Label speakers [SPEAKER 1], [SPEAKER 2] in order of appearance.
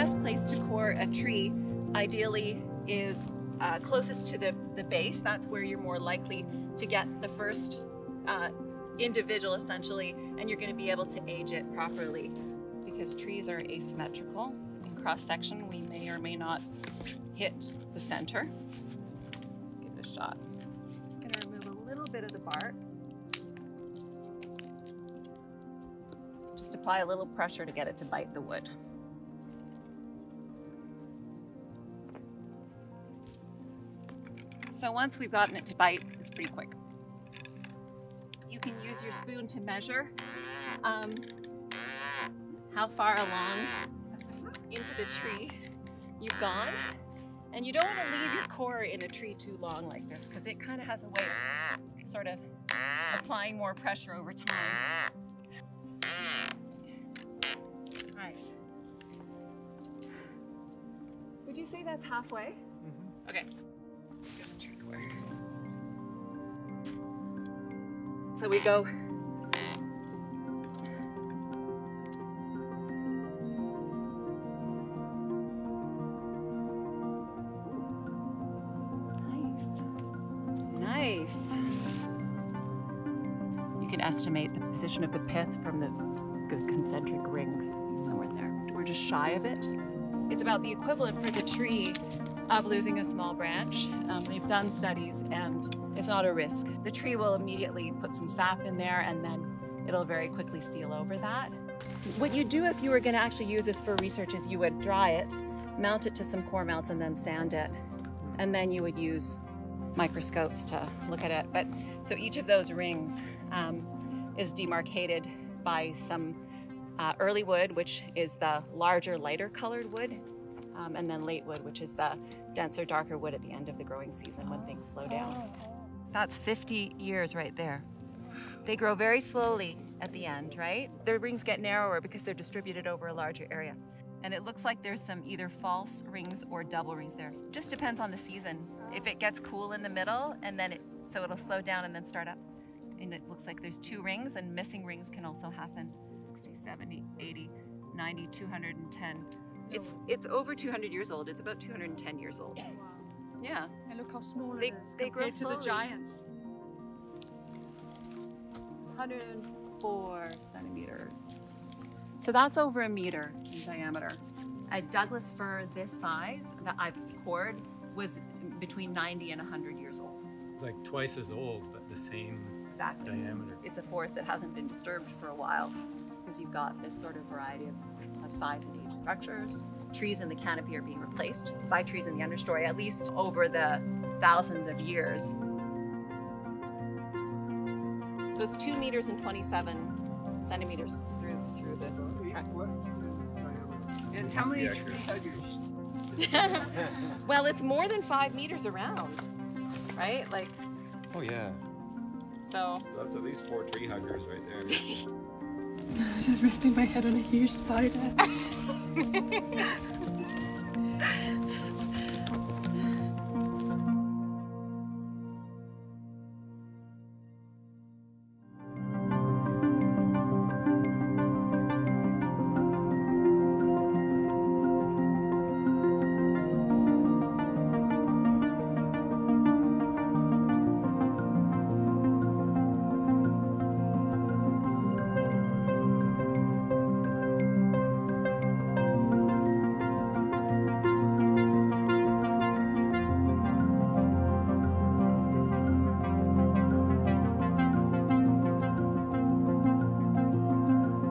[SPEAKER 1] best place to core a tree ideally is closest to the base. That's where you're more likely to get the first individual essentially, and you're going to be able to age it properly. Because trees are asymmetrical in cross section, we may or may not hit the center. Let's give it a shot. Just going to remove a little bit of the bark. Just apply a little pressure to get it to bite the wood. So once we've gotten it to bite, it's pretty quick. You can use your spoon to measure how far along into the tree you've gone. And you don't want to leave your core in a tree too long like this, because it kind of has a way of sort of applying more pressure over time. Right. Would you say that's halfway? Mm-hmm. Okay. So we go nice. You can estimate the position of the pith from the concentric rings somewhere there. We're just shy of it. It's about the equivalent for the tree of losing a small branch. We've done studies and it's not a risk. The tree will immediately put some sap in there and then it'll very quickly seal over that. What you do if you were going to actually use this for research is you would dry it, mount it to some core mounts and then sand it. And then you would use microscopes to look at it. But so each of those rings is demarcated by some early wood, which is the larger, lighter colored wood, and then late wood, which is the denser, darker wood at the end of the growing season when things slow down. That's 50 years right there. They grow very slowly at the end, right? Their rings get narrower because they're distributed over a larger area. And it looks like there's some either false rings or double rings there. Just depends on the season. If it gets cool in the middle, and then so it'll slow down and then start up. And it looks like there's 2 rings, and missing rings can also happen. 60, 70, 80, 90, 210. It's over 200 years old. It's about 210 years old.
[SPEAKER 2] Wow.
[SPEAKER 1] Yeah.
[SPEAKER 2] And look how small
[SPEAKER 1] they
[SPEAKER 2] it is
[SPEAKER 1] they grow
[SPEAKER 2] compared to
[SPEAKER 1] slowly.
[SPEAKER 2] the giants.
[SPEAKER 1] 104 centimeters. So that's over a meter in diameter. A Douglas fir this size that I've cored was between 90 and 100 years old.
[SPEAKER 3] It's like twice as old, but the same diameter.
[SPEAKER 1] It's a forest that hasn't been disturbed for a while because you've got this sort of variety of size and age structures. Trees in the canopy are being replaced by trees in the understory, at least over the thousands of years. So it's 2 meters and 27 centimeters through the track.
[SPEAKER 2] And how many tree huggers?
[SPEAKER 1] Well, it's more than 5 meters around, right? Like.
[SPEAKER 3] Oh yeah.
[SPEAKER 1] So
[SPEAKER 4] that's at least 4 tree huggers right there.
[SPEAKER 2] I was just resting my head on a huge spider.